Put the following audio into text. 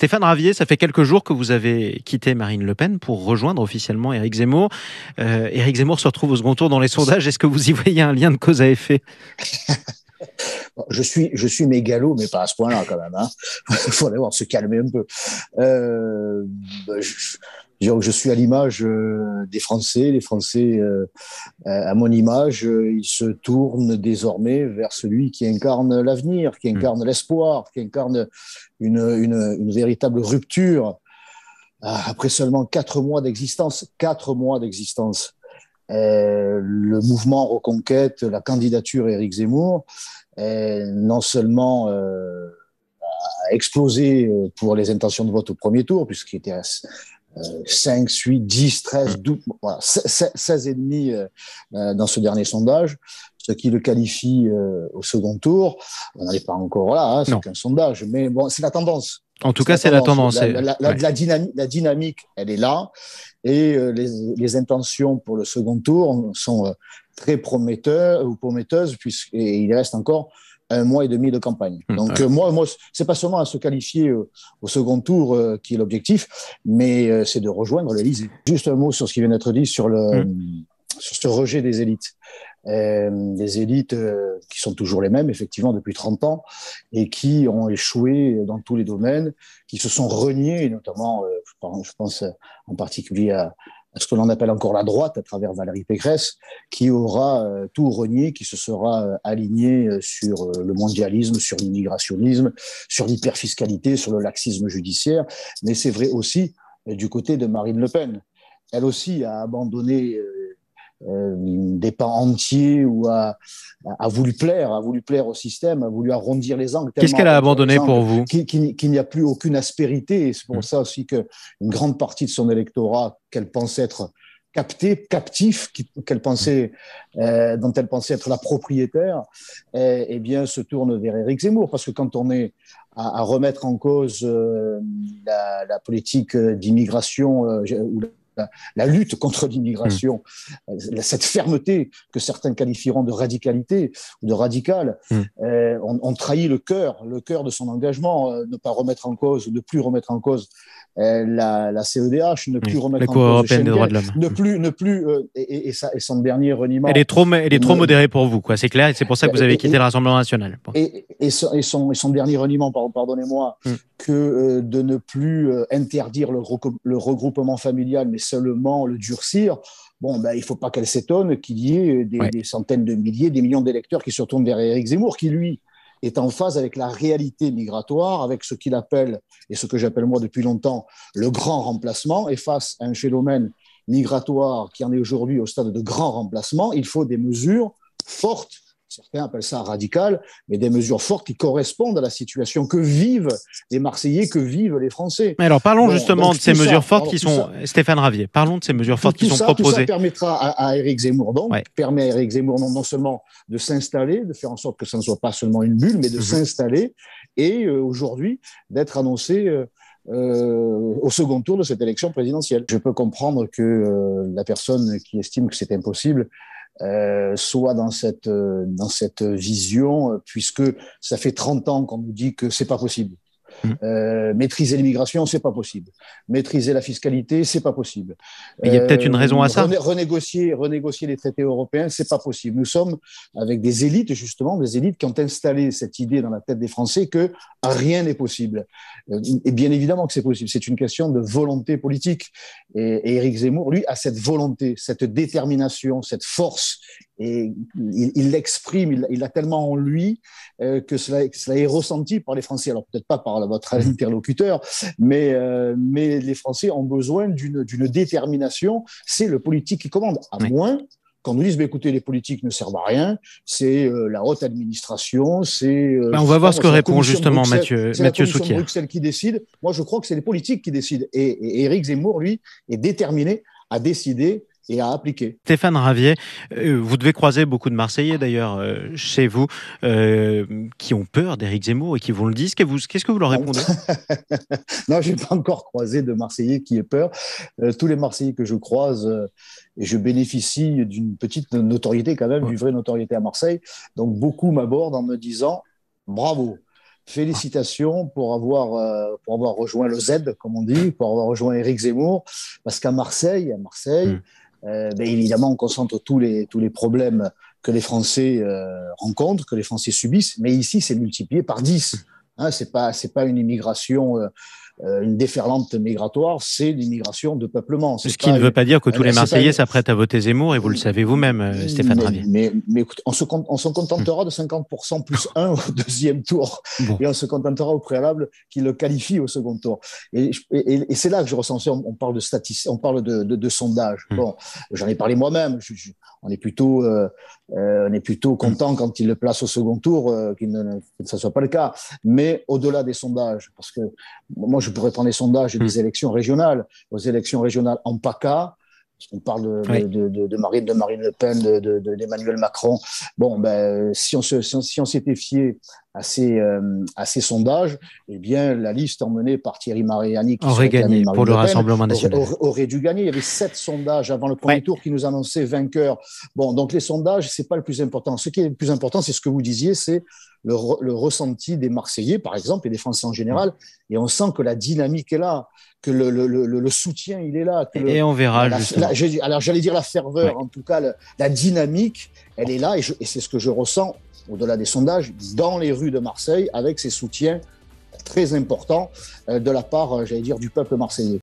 Stéphane Ravier, ça fait quelques jours que vous avez quitté Marine Le Pen pour rejoindre officiellement Éric Zemmour. Éric Zemmour se retrouve au second tour dans les sondages. Est-ce que vous y voyez un lien de cause à effet? Je suis mégalo, mais pas à ce point-là quand même. Il faudrait voir se calmer un peu. Euh, je suis à l'image des Français. Les Français, à mon image, ils se tournent désormais vers celui qui incarne l'avenir, qui incarne l'espoir, qui incarne une véritable rupture. Après seulement 4 mois d'existence, 4 mois d'existence. Le mouvement Reconquête, la candidature Éric Zemmour, non seulement a explosé pour les intentions de vote au premier tour, puisqu'il était à 5, 8, 10, 13, 12, voilà, 16 et demi dans ce dernier sondage, ce qui le qualifie au second tour. On n'en est pas encore là, c'est Non. qu'un sondage, mais bon, c'est la tendance. En tout cas, c'est la tendance. La dynamique, elle est là. Et les intentions pour le second tour sont très prometteuses, puisqu'il reste encore 1 mois et demi de campagne. Donc, moi, c'est pas seulement à se qualifier au second tour qui est l'objectif, mais c'est de rejoindre l'Élysée. Juste un mot sur ce qui vient d'être dit sur ce rejet des élites. Des élites qui sont toujours les mêmes, effectivement, depuis 30 ans, et qui ont échoué dans tous les domaines, qui se sont reniés, notamment, je pense en particulier à ce que l'on appelle encore la droite, à travers Valérie Pécresse, qui aura tout renié, qui se sera aligné sur le mondialisme, sur l'immigrationnisme, sur l'hyperfiscalité, sur le laxisme judiciaire. Mais c'est vrai aussi du côté de Marine Le Pen. Elle aussi a abandonné des pans entiers ou a voulu plaire au système, a voulu arrondir les angles. Qu'est-ce qu'elle a abandonné pour vous? Qu'il n'y a plus aucune aspérité. Et c'est pour ça aussi qu'une grande partie de son électorat, qu'elle pensait être captif, dont elle pensait être la propriétaire, eh bien, se tourne vers Éric Zemmour. Parce que quand on est à remettre en cause la politique d'immigration ou la lutte contre l'immigration, cette fermeté que certains qualifieront de radicalité ou de radicale, on trahit le cœur de son engagement, ne plus remettre en cause la CEDH, ne plus remettre la en Cour cause européenne des droits Schengen, de l'homme. et son dernier reniement. Elle est trop modérée pour vous, quoi. C'est clair, et c'est pour ça que vous avez quitté le Rassemblement national. Bon. Et son dernier reniement, pardonnez-moi, que de ne plus interdire le regroupement familial, mais seulement le durcir. Bon, il ne faut pas qu'elle s'étonne qu'il y ait des centaines de milliers, des millions d'électeurs qui se retournent vers Éric Zemmour, qui, lui, est en phase avec la réalité migratoire, avec ce qu'il appelle, et ce que j'appelle moi depuis longtemps, le grand remplacement. Et face à un phénomène migratoire qui en est aujourd'hui au stade de grand remplacement, il faut des mesures fortes. Certains appellent ça radical, mais des mesures fortes qui correspondent à la situation que vivent les Marseillais, que vivent les Français. Mais alors parlons justement de ces mesures fortes qui sont... Stéphane Ravier, parlons de ces mesures fortes qui sont proposées. Tout ça permettra à Éric Zemmour, permet à Éric Zemmour non seulement de s'installer, de faire en sorte que ça ne soit pas seulement une bulle, mais de s'installer et aujourd'hui d'être annoncé au second tour de cette élection présidentielle. Je peux comprendre que la personne qui estime que c'est impossible soit dans cette vision, puisque ça fait 30 ans qu'on nous dit que c'est pas possible. Maîtriser l'immigration, c'est pas possible. Maîtriser la fiscalité, c'est pas possible. Il y a peut-être une raison à ça. Renégocier les traités européens, c'est pas possible. Nous sommes avec des élites, justement, des élites qui ont installé cette idée dans la tête des Français que rien n'est possible. Et bien évidemment que c'est possible. C'est une question de volonté politique. Et Éric Zemmour, lui, a cette volonté, cette détermination, cette force. Et il l'exprime, il l'a tellement en lui que cela est ressenti par les Français. Alors peut-être pas par votre interlocuteur, mais les Français ont besoin d'une détermination. C'est le politique qui commande, à moins qu'on nous dise, écoutez, les politiques ne servent à rien, c'est la haute administration, c'est... on va voir ce que répond justement Mathieu Souquier. C'est la commission de Bruxelles qui décide. Moi, je crois que c'est les politiques qui décident. Et Éric Zemmour, lui, est déterminé à décider et à appliquer. Stéphane Ravier, vous devez croiser beaucoup de Marseillais d'ailleurs chez vous qui ont peur d'Éric Zemmour et qui vous le disent. Qu'est-ce que vous leur répondez? Non, je n'ai pas encore croisé de Marseillais qui aient peur. Tous les Marseillais que je croise, et je bénéficie d'une petite notoriété quand même, d'une vraie notoriété à Marseille. Donc beaucoup m'abordent en me disant bravo. félicitations pour avoir rejoint le Z, comme on dit, pour avoir rejoint Éric Zemmour, parce qu'à Marseille, évidemment, on concentre tous les problèmes que les Français rencontrent, que les Français subissent, mais ici, c'est multiplié par 10. Hein, c'est pas une immigration, une déferlante migratoire, c'est l'immigration de peuplement. Ce qui ne veut pas dire que tous les Marseillais s'apprêtent à voter Zemmour, et vous le savez vous-même, Stéphane Ravier. Mais écoute, on se contentera de 50% plus 1 au deuxième tour, et on se contentera au préalable qu'il le qualifie au second tour. Et c'est là que je ressens, on parle de statistiques, on parle de sondages. Bon, j'en ai parlé moi-même, on est plutôt content quand il le place au second tour, que ça ne soit pas le cas. Mais au-delà des sondages, parce que moi, je pourrais prendre les sondages des élections régionales. Aux élections régionales en PACA, on parle de Marine Le Pen, d'Emmanuel Macron. Bon, si on s'était fié à ces sondages, eh bien, la liste emmenée par Thierry Mariani, qui aurait gagné pour le Rassemblement national. Aurait dû gagner. Il y avait 7 sondages avant le premier tour qui nous annonçaient vainqueur. Bon, donc les sondages, c'est pas le plus important. Ce qui est le plus important, c'est ce que vous disiez, c'est le ressenti des Marseillais, par exemple, et des Français en général. Et on sent que la dynamique est là, que le soutien, il est là. Et on verra, justement. Alors, j'allais dire la ferveur, en tout cas, la dynamique, elle est là, et c'est ce que je ressens, au-delà des sondages, dans les rues de Marseille, avec ces soutiens très importants de la part, j'allais dire, du peuple marseillais.